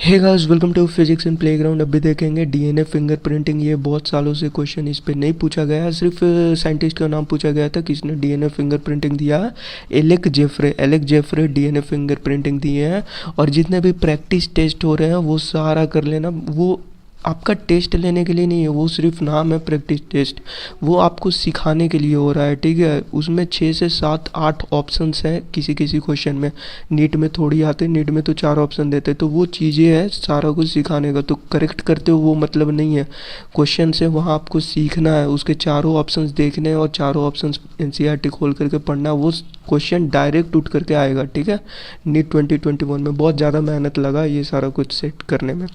Hey guys, welcome to physics in playground. अभी देखेंगे DNA fingerprinting. ये बहुत सालों से क्वेश्चन इस पे नहीं पूछा गया है, सिर्फ साइंटिस्ट का नाम पूछा गया था किसने डीएनए फिंगरप्रिंटिंग दिया है। एलेक जेफरे डीएनए फिंगरप्रिंटिंग दिए हैं। और जितने भी प्रैक्टिस टेस्ट हो रहे हैं वो सारा कर लेना। वो आपका टेस्ट लेने के लिए नहीं है, वो सिर्फ नाम है प्रैक्टिस टेस्ट। वो आपको सिखाने के लिए हो रहा है, ठीक है। उसमें 6 से 7 8 ऑप्शंस हैं किसी किसी क्वेश्चन में। नीट में थोड़ी आते, नीट में तो 4 ऑप्शन देते, तो वो चीज़ें हैं सारा कुछ सिखाने का। तो करेक्ट करते हो वो मतलब नहीं है, क्वेश्चन से वहाँ आपको सीखना है, उसके चारों ऑप्शंस देखने हैं और चारों ऑप्शंस एनसीईआरटी खोल करके पढ़ना। वो क्वेश्चन डायरेक्ट उठ करके आएगा, ठीक है। नीट 2021 में बहुत ज़्यादा मेहनत लगा ये सारा कुछ सेट करने में।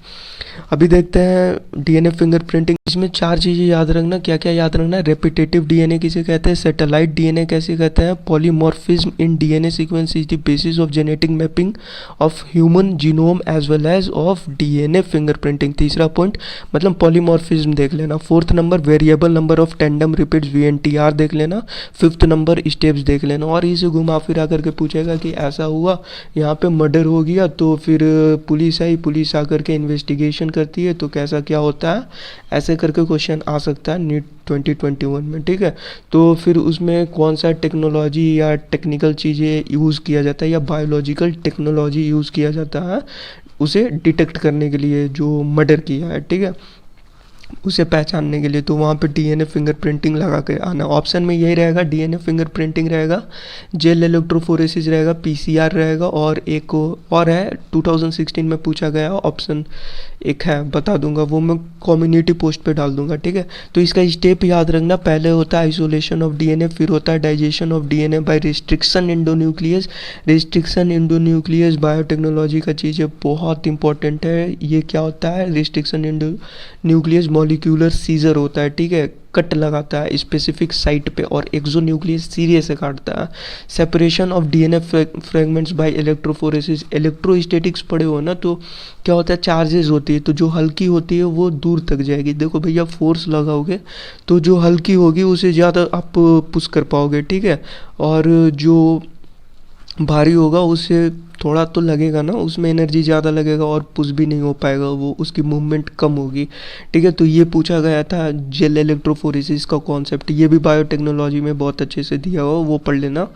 अभी देखते हैं डीएनए फिंगरप्रिंटिंग। इसमें 4 चीज़ें याद रखना। क्या क्या याद रखना है? रेपिटेटिव डीएनए किसे कहते हैं, सैटेलाइट डीएनए कैसे कहते हैं, polymorphism in DNA sequence is the basis of genetic mapping of human genome as well as of DNA fingerprinting. तीसरा पॉइंट मतलब पॉलीमॉर्फिज्म देख लेना। 4th number variable number of tandem repeats VNTR देख लेना। 5th नंबर स्टेप्स देख लेना। और इसे घुमा फिरा करके पूछेगा कि ऐसा हुआ, यहाँ पे मर्डर हो गया, तो फिर पुलिस आई, पुलिस आकर के इन्वेस्टिगेशन करती है, तो कैसा क्या होता है, ऐसे करके क्वेश्चन आ सकता है नीट 2021 में, ठीक है। तो फिर उसमें कौन सा टेक्नोलॉजी या टेक्निकल चीज़ें यूज़ किया जाता है या बायोलॉजिकल टेक्नोलॉजी यूज़ किया जाता है उसे डिटेक्ट करने के लिए जो मर्डर किया है, ठीक है, उसे पहचानने के लिए। तो वहाँ पे डीएनए फिंगरप्रिंटिंग लगा के आना। ऑप्शन में यही रहेगा, डीएनए फिंगरप्रिंटिंग रहेगा, जेल इलेक्ट्रोफोरेसिस रहेगा, पीसीआर रहेगा, और एक और है 2016 में पूछा गया ऑप्शन एक है, बता दूंगा वो मैं कम्युनिटी पोस्ट पे डाल दूंगा, ठीक है। तो इसका स्टेप याद रखना। पहले होता है आइसोलेशन ऑफ डीएनए, फिर होता है digestion of DNA by restriction endonuclease. Restriction endonuclease biotechnology का चीज़ है, बहुत इंपॉर्टेंट है। ये क्या होता है? रिस्ट्रिक्शन एंडोन्यूक्लियस मॉलिक्यूलर सीजर होता है, ठीक है, कट लगाता है स्पेसिफिक साइट पे, और एक्सोन्यूक्लियस सीरियस से काटता है। Separation of DNA fragments by electrophoresis. Electrostatics पढ़े हो ना, तो क्या होता है, चार्जेस होती है, तो जो हल्की होती है वो दूर तक जाएगी। देखो भैया, फोर्स लगाओगे तो जो हल्की होगी उसे ज़्यादा आप पुश कर पाओगे, ठीक है, और जो भारी होगा उससे थोड़ा तो लगेगा ना, उसमें एनर्जी ज़्यादा लगेगा और पुश भी नहीं हो पाएगा, वो उसकी मूवमेंट कम होगी, ठीक है। तो ये पूछा गया था जेल इलेक्ट्रोफोरेसिस का कॉन्सेप्ट, ये भी बायोटेक्नोलॉजी में बहुत अच्छे से दिया हुआ, वो पढ़ लेना।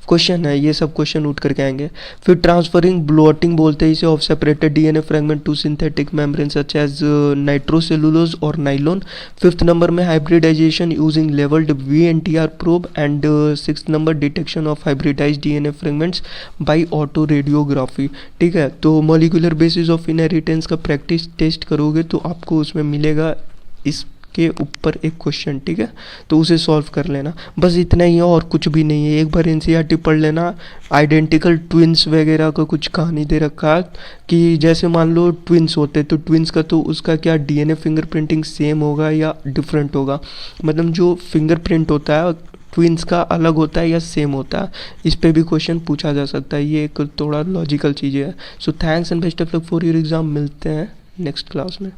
क्वेश्चन है, ये सब क्वेश्चन उठ करके आएंगे। फिर ट्रांसफरिंग ब्लोटिंग बोलते हैं इसे, of separated DNA fragment to synthetic membrane such as nitrocellulose और नाइलॉन। 5th नंबर में hybridisation using labelled VNTR probe. And 6th number detection of hybridised DNA fragments by autoradiography, ठीक है। तो molecular basis of inheritance का practice test करोगे तो आपको उसमें मिलेगा इस के ऊपर एक क्वेश्चन, ठीक है, तो उसे सॉल्व कर लेना। बस इतना ही है और कुछ भी नहीं है। एक बार एनसीईआरटी पढ़ लेना। आइडेंटिकल ट्विंस वगैरह का कुछ कहानी दे रखा है कि जैसे मान लो ट्विंस होते, तो ट्विंस का तो उसका क्या डीएनए फिंगरप्रिंटिंग सेम होगा या डिफरेंट होगा, मतलब जो फिंगरप्रिंट होता है ट्विंस का अलग होता है या सेम होता है, इस पे भी क्वेश्चन पूछा जा सकता है। ये एक थोड़ा लॉजिकल चीज़ें है। So thanks and best of luck for your exam. मिलते हैं नेक्स्ट क्लास में।